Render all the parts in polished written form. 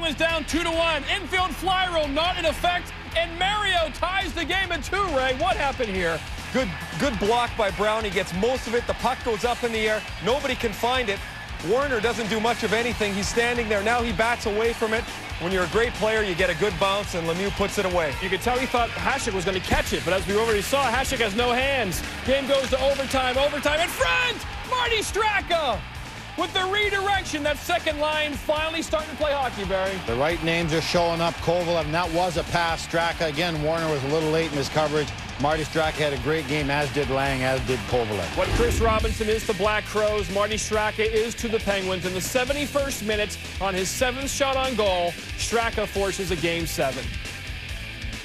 Penguins down 2-1. Infield fly rule not in effect, and Mario ties the game at 2, Ray. What happened here? Good block by Brown. He gets most of it. The puck goes up in the air. Nobody can find it. Warner doesn't do much of anything. He's standing there. Now he bats away from it. When you're a great player, you get a good bounce, and Lemieux puts it away. You could tell he thought Hasek was going to catch it, but as we already saw, Hasek has no hands. Game goes to overtime. Overtime in front! Marty Straka! With the redirection, that second line finally starting to play hockey, Barry. The right names are showing up. Kovalev, and that was a pass. Straka, again, Warner was a little late in his coverage. Marty Straka had a great game, as did Lang, as did Kovalev. What Chris Robinson is to Black Crows, Marty Straka is to the Penguins. In the 71st minute, on his 7th shot on goal, Straka forces a Game 7.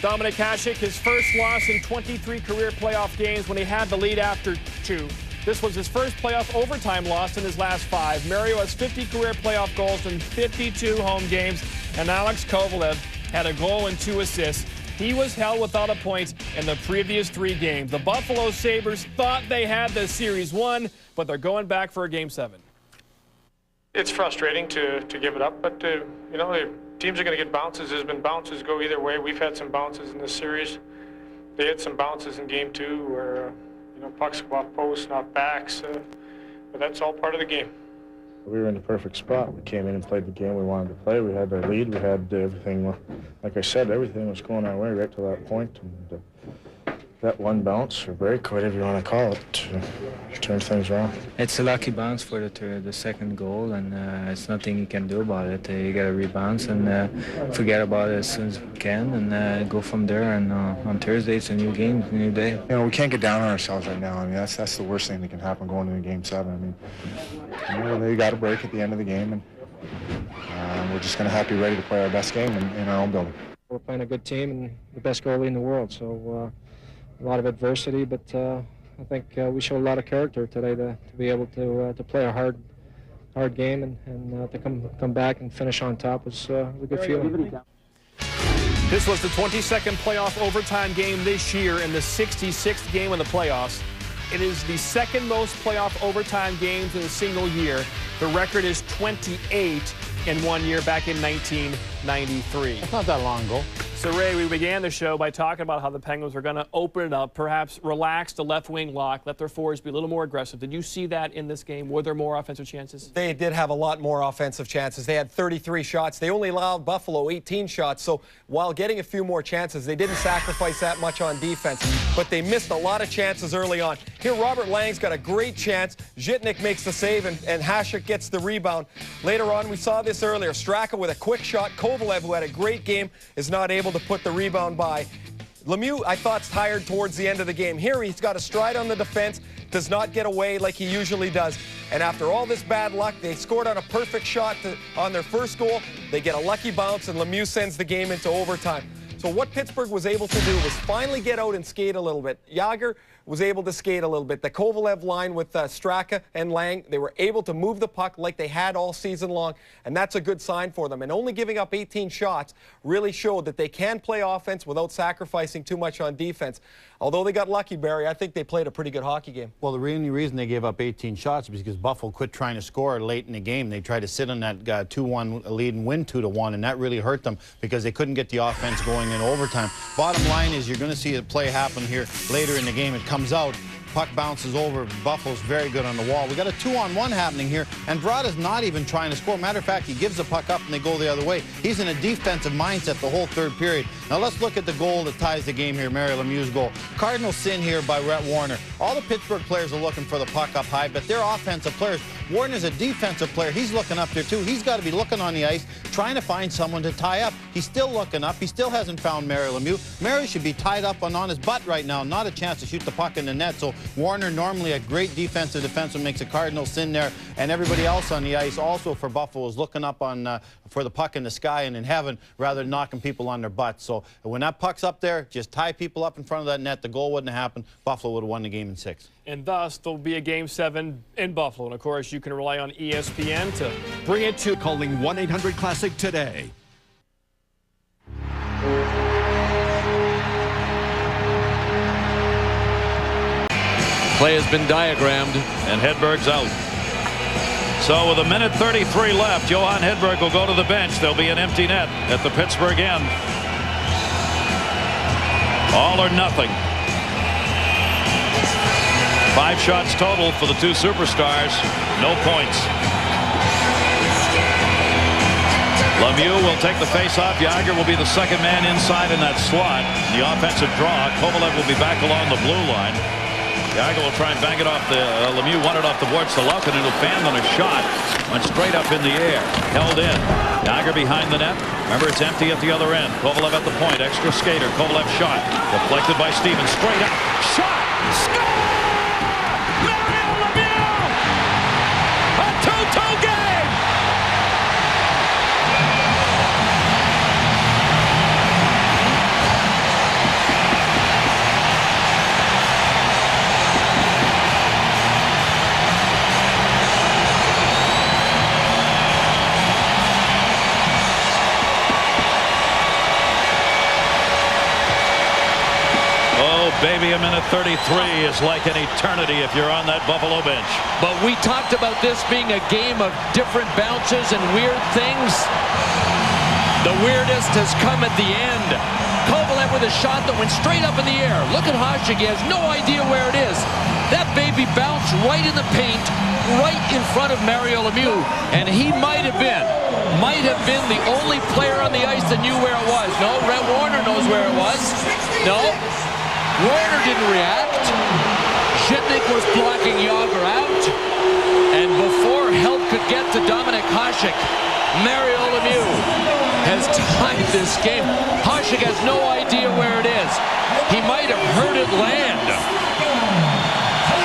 Dominic Hasek, his first loss in 23 career playoff games when he had the lead after 2. This was his first playoff overtime loss in his last 5. Mario has 50 career playoff goals in 52 home games, and Alex Kovalev had a goal and 2 assists. He was held without a point in the previous 3 games. The Buffalo Sabres thought they had the series won, but they're going back for a Game 7. It's frustrating to give it up, but you know, the teams are going to get bounces. There's been bounces go either way. We've had some bounces in this series. They had some bounces in Game 2 where you know, pucks go off posts, not backs, but that's all part of the game. We were in the perfect spot. We came in and played the game we wanted to play. We had our lead. We had everything, like I said, everything was going our way right to that point. And that one bounce or break, whatever you want to call it, turned things around. It's a lucky bounce for the second goal, and it's nothing you can do about it. You got to rebound and forget about it as soon as we can, and go from there. And on Thursday, it's a new game, a new day. You know, we can't get down on ourselves right now. I mean, that's the worst thing that can happen going into Game 7. I mean, you know, they got a break at the end of the game, and we're just going to have to be ready to play our best game in our own building. We're playing a good team and the best goalie in the world, so a lot of adversity, but I think we showed a lot of character today to be able to play a hard game and to come back and finish on top was a good feeling. This was the 22nd playoff overtime game this year and the 66th game in the playoffs. It is the second most playoff overtime games in a single year. The record is 28 in 1 year back in 1993. It's not that long ago. So, Ray, we began the show by talking about how the Penguins are going to open it up, perhaps relax the left wing lock, let their forwards be a little more aggressive. Did you see that in this game? Were there more offensive chances? They did have a lot more offensive chances. They had 33 shots. They only allowed Buffalo 18 shots. So while getting a few more chances, they didn't sacrifice that much on defense. But they missed a lot of chances early on. Here, Robert Lang's got a great chance. Zhitnik makes the save, and Hasek gets the rebound. Later on, we saw this earlier. Straka with a quick shot. Kovalev, who had a great game, is not able to put the rebound by. Lemieux, I thought, tired towards the end of the game. Here, he's got a stride on the defense, does not get away like he usually does. And after all this bad luck, they scored on a perfect shot on their first goal. They get a lucky bounce, and Lemieux sends the game into overtime. So what Pittsburgh was able to do was finally get out and skate a little bit. Jágr was able to skate a little bit. The Kovalev line with Straka and Lang, they were able to move the puck like they had all season long, and that's a good sign for them. And only giving up 18 shots really showed that they can play offense without sacrificing too much on defense. Although they got lucky, Barry, I think they played a pretty good hockey game. Well, the only reason they gave up 18 shots is because Buffalo quit trying to score late in the game. They tried to sit on that 2-1 lead and win 2-1, and that really hurt them because they couldn't get the offense going in overtime. Bottom line is you're going to see a play happen here later in the game. It comes out. Puck bounces over. Buffalo's very good on the wall. We got a 2-on-1 happening here, and Brada's not even trying to score. Matter of fact, he gives the puck up and they go the other way. He's in a defensive mindset the whole third period. Now let's look at the goal that ties the game here, Mario Lemieux's goal. Cardinal sin here by Rhett Warner. All the Pittsburgh players are looking for the puck up high, but they're offensive players. Warner's a defensive player. He's looking up there too. He's got to be looking on the ice, trying to find someone to tie up. He's still looking up. He still hasn't found Mario Lemieux. Mario should be tied up on his butt right now, not a chance to shoot the puck in the net. So Warner, normally a great defensive defenseman, makes a cardinal sin there, and everybody else on the ice also for Buffalo is looking up on for the puck in the sky and in heaven rather than knocking people on their butts. So when that puck's up there, just tie people up in front of that net. The goal wouldn't have happened. Buffalo would have won the game in 6. And thus, there'll be a Game 7 in Buffalo. And, of course, you can rely on ESPN to bring it to... Calling 1-800-CLASSIC today. Play has been diagrammed, and Hedberg's out. So with 1:33 left, Johan Hedberg will go to the bench. There'll be an empty net at the Pittsburgh end. All or nothing. 5 shots total for the two superstars. No points. Lemieux will take the face-off. Jagr will be the second man inside in that slot. The offensive draw. Kovalev will be back along the blue line. Jagr will try and bang it off the Lemieux won it off the boards to Luck, and it'll fan on a shot. Went straight up in the air. Held in. Jagr behind the net. Remember, it's empty at the other end. Kovalev at the point. Extra skater. Kovalev shot. Deflected by Stevens. Straight up. Shot. Score! Mario Lemieux! A 2-2 game! Baby, 1:33 is like an eternity if you're on that Buffalo bench. But we talked about this being a game of different bounces and weird things. The weirdest has come at the end. Kovalev with a shot that went straight up in the air. Look at Hasek. He has no idea where it is. That baby bounced right in the paint, right in front of Mario Lemieux. And he might have been the only player on the ice that knew where it was. No, Red Warner knows where it was. No. Warner didn't react. Zhitnik was blocking Jagr out. And before help could get to Dominik Hasek, Mario Lemieux has tied this game. Hasek has no idea where it is. He might have heard it land.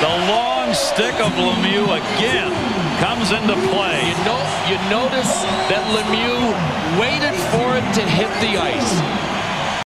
The long stick of Lemieux again comes into play. You notice that Lemieux waited for it to hit the ice.